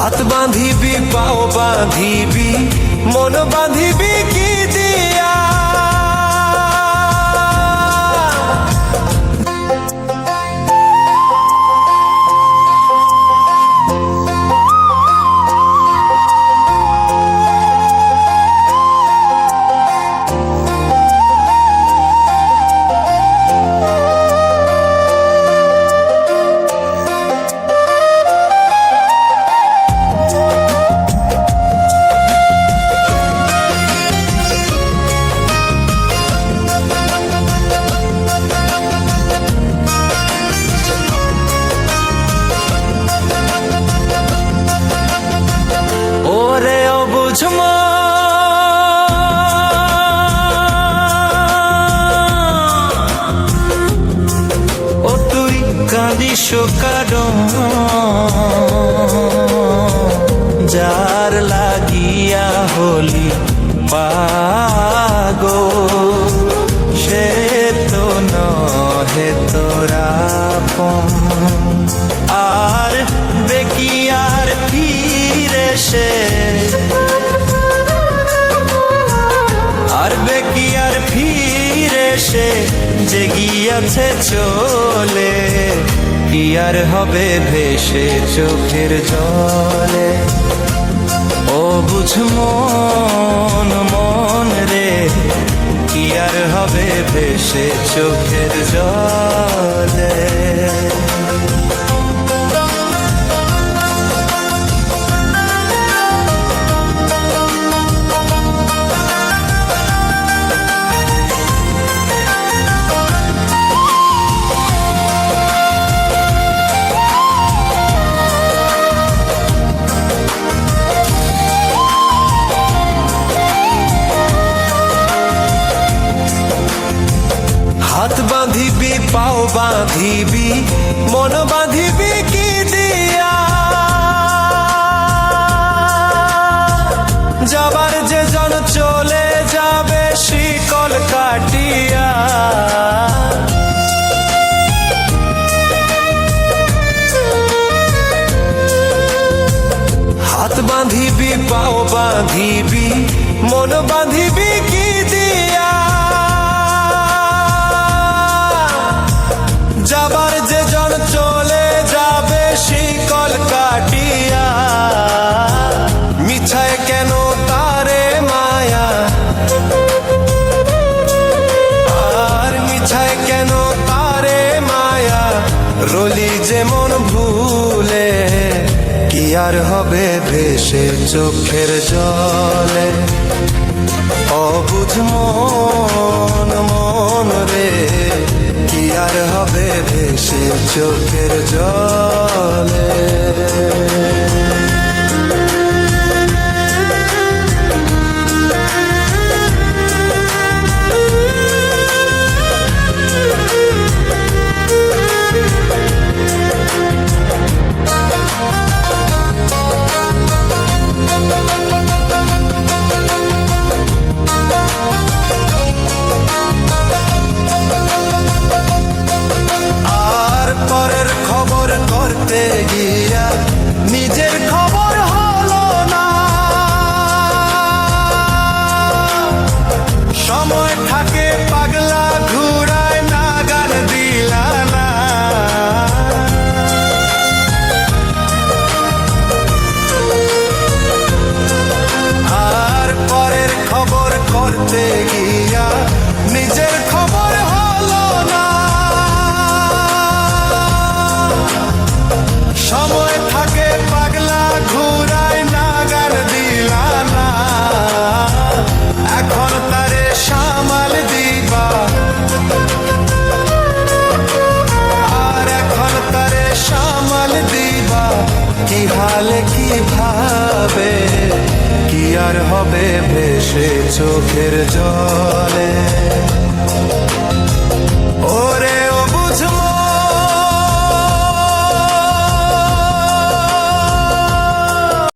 হাত বাঁধিবি পাও বাঁধিবি মন বাঁধিবি কি দিয়া ও তুই কাঁদিস কারণ যার লাগিয়া হলি পাগল সে তো নহে তোরা আর দেখি আর ফিরে সে আর বেকি আর ফিরে সে যে গিয়াছে চলে কি আর হবে ভেসে চোখের জলে ও বুঝ মন মন রে কি আর হবে ভেসে চোখের জলে হাত বাঁধিবি পাও বাঁধিবি মন বাঁধিবি কি দিয়া যাবার যে জন চলে যাবে শিকল কাটিয়া হাত বাঁধিবি পাও বাঁধিবি মন বাঁধিবি কি দিয়া যাবার যে জন চলে যাবে শিকল কাটিয়া মিছায় কেন তারে মায়া আর মিছায় কেন তারে মায়া রলি যেমন ভুলে কি আর হবে ভেসে চোখের জলে অবুঝ মন মন রে কি আর হবে ভেসে চোখের জলে পরের খবর করতে গিয়া নিজের খবর হলো না সময় থাকে পাগলা ঘুরায় না গান দিলা না আর পরের খবর করতে গিয়া নিজের খবর হলো না সময় থাকে পাগলা ঘুরায় না গান দিলা না এখন তারে সামাল দিবা আর এখন তারে সামাল দিবা কি হালে কি ভাবে কি আর হবে ভেসে চোখের জলে ও